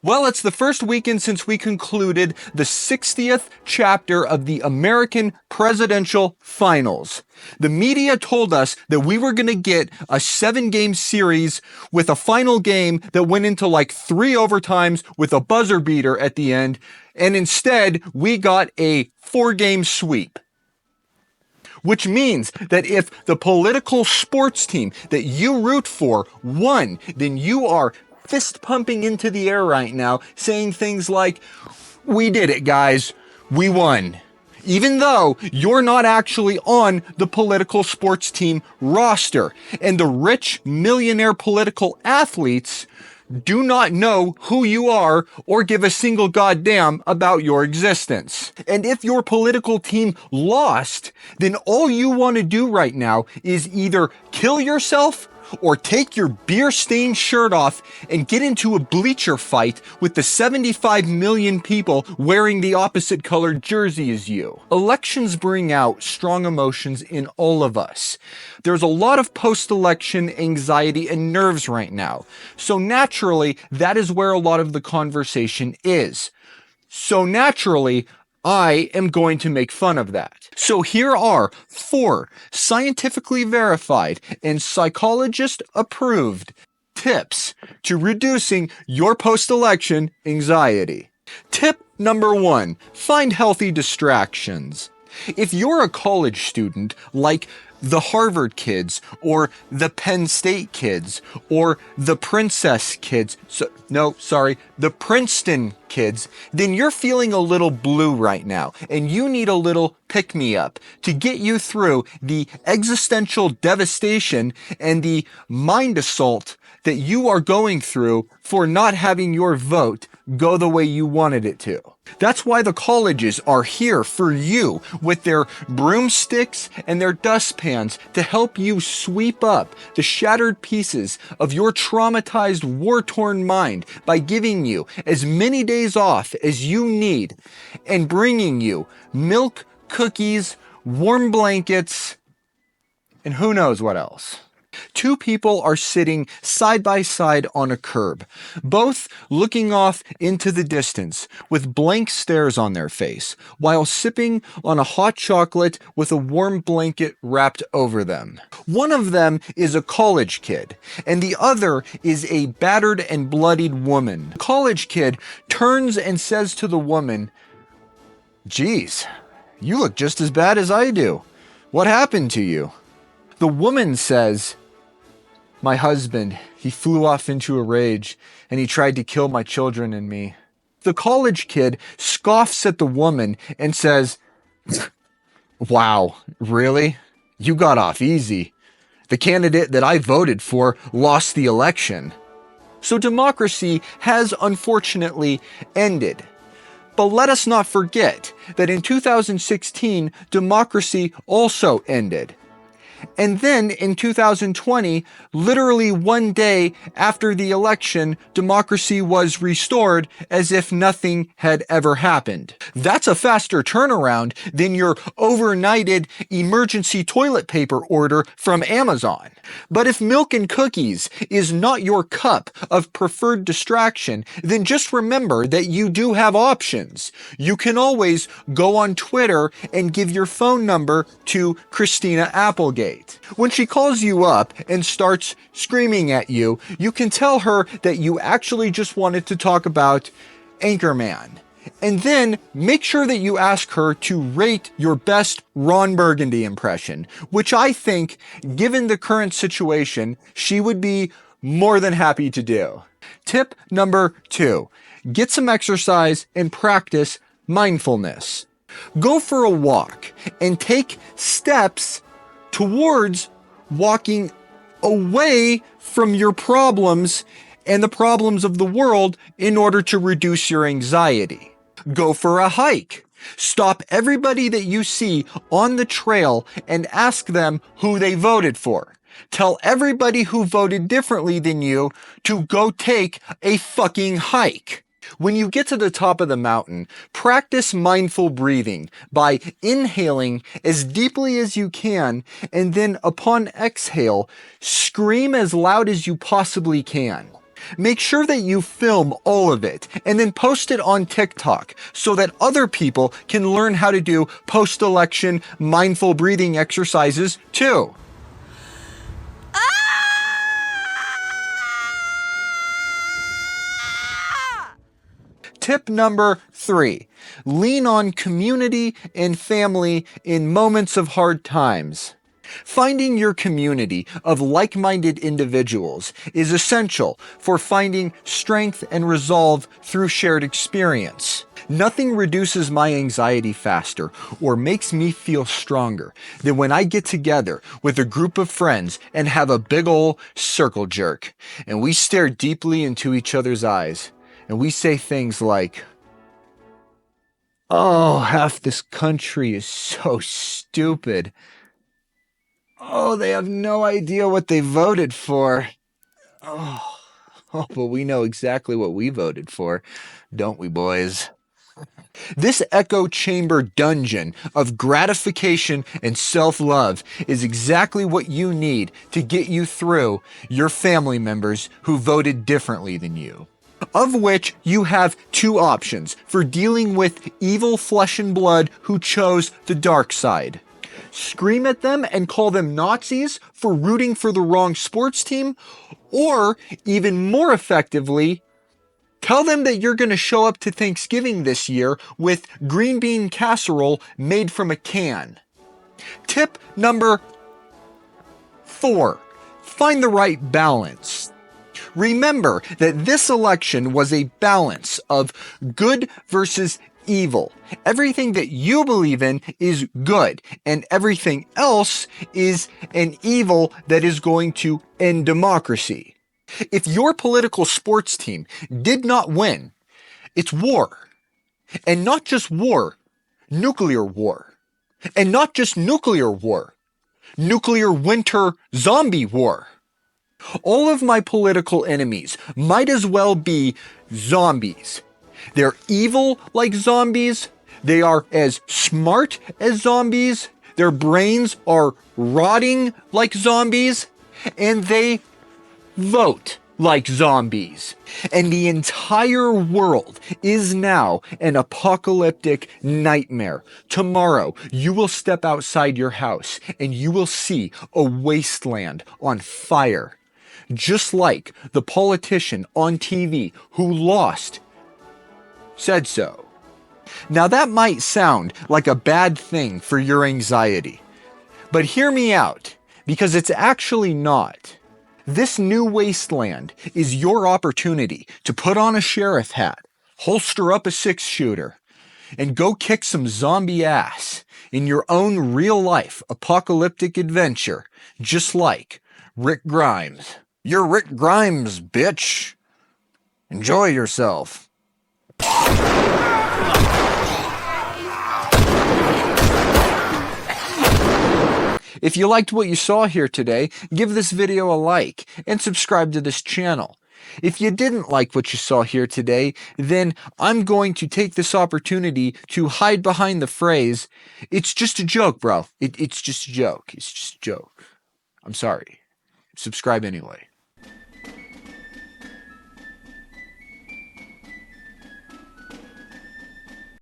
Well, it's the first weekend since we concluded the 60th chapter of the American presidential finals. The media told us that we were going to get a 7-game series with a final game that went into like 3 overtimes with a buzzer beater at the end. And instead, we got a 4-game sweep. Which means that if the political sports team that you root for won, then you are fist pumping into the air right now, saying things like, "We did it, guys. We won." Even though you're not actually on the political sports team roster, and the rich millionaire political athletes do not know who you are or give a single goddamn about your existence. And if your political team lost, then all you want to do right now is either kill yourself or take your beer-stained shirt off and get into a bleacher fight with the 75 million people wearing the opposite colored jersey as you. Elections bring out strong emotions in all of us. There's a lot of post-election anxiety and nerves right now. So naturally, that is where a lot of the conversation is. So naturally, I am going to make fun of that. So here are 4 scientifically verified and psychologist approved tips to reducing your post-election anxiety. Tip number 1, find healthy distractions. If you're a college student like the Harvard kids or the Penn State kids or the Princess kids, the Princeton kids, then you're feeling a little blue right now and you need a little pick-me-up to get you through the existential devastation and the mind assault that you are going through for not having your vote go the way you wanted it to. That's why the colleges are here for you with their broomsticks and their dustpans to help you sweep up the shattered pieces of your traumatized, war-torn mind by giving you as many days off as you need and bringing you milk, cookies, warm blankets, and who knows what else. 2 people are sitting side by side on a curb, both looking off into the distance with blank stares on their face, while sipping on a hot chocolate with a warm blanket wrapped over them. One of them is a college kid, and the other is a battered and bloodied woman. The college kid turns and says to the woman, "Geez, you look just as bad as I do. What happened to you?" The woman says, "My husband, he flew off into a rage and he tried to kill my children and me." The college kid scoffs at the woman and says, "Wow, really? You got off easy. The candidate that I voted for lost the election." So democracy has unfortunately ended. But let us not forget that in 2016, democracy also ended. And then in 2020, literally one day after the election, democracy was restored as if nothing had ever happened. That's a faster turnaround than your overnighted emergency toilet paper order from Amazon. But if milk and cookies is not your cup of preferred distraction, then just remember that you do have options. You can always go on Twitter and give your phone number to Christina Applegate. When she calls you up and starts screaming at you, you can tell her that you actually just wanted to talk about Anchorman. And then make sure that you ask her to rate your best Ron Burgundy impression, which I think, given the current situation, she would be more than happy to do. Tip number 2, get some exercise and practice mindfulness. Go for a walk and take steps towards walking away from your problems and the problems of the world in order to reduce your anxiety. Go for a hike. Stop everybody that you see on the trail and ask them who they voted for. Tell everybody who voted differently than you to go take a fucking hike. When you get to the top of the mountain, practice mindful breathing by inhaling as deeply as you can, and then upon exhale, scream as loud as you possibly can. Make sure that you film all of it and then post it on TikTok so that other people can learn how to do post-election mindful breathing exercises too. Tip number 3, lean on community and family in moments of hard times. Finding your community of like-minded individuals is essential for finding strength and resolve through shared experience. Nothing reduces my anxiety faster or makes me feel stronger than when I get together with a group of friends and have a big ol' circle jerk, and we stare deeply into each other's eyes, and we say things like, "Oh, half this country is so stupid. Oh, they have no idea what they voted for. Oh, but we know exactly what we voted for, don't we, boys?" This echo chamber dungeon of gratification and self-love is exactly what you need to get you through your family members who voted differently than you. Of which you have 2 options for dealing with evil flesh and blood who chose the dark side. Scream at them and call them Nazis for rooting for the wrong sports team, or even more effectively, tell them that you're going to show up to Thanksgiving this year with green bean casserole made from a can. Tip number 4, find the right balance. Remember that this election was a balance of good versus evil. Everything that you believe in is good, and everything else is an evil that is going to end democracy. If your political sports team did not win, it's war. And not just war, nuclear war. And not just nuclear war, nuclear winter zombie war. All of my political enemies might as well be zombies. They're evil like zombies. They are as smart as zombies. Their brains are rotting like zombies. And they vote like zombies. And the entire world is now an apocalyptic nightmare. Tomorrow, you will step outside your house and you will see a wasteland on fire. Just like the politician on TV who lost said so. Now that might sound like a bad thing for your anxiety, but hear me out, because it's actually not. This new wasteland is your opportunity to put on a sheriff hat, holster up a 6-shooter, and go kick some zombie ass in your own real-life apocalyptic adventure, just like Rick Grimes. You're Rick Grimes, bitch. Enjoy yourself. If you liked what you saw here today, give this video a like and subscribe to this channel. If you didn't like what you saw here today, then I'm going to take this opportunity to hide behind the phrase, "It's just a joke, bro. It's just a joke. It's just a joke." I'm sorry. Subscribe anyway.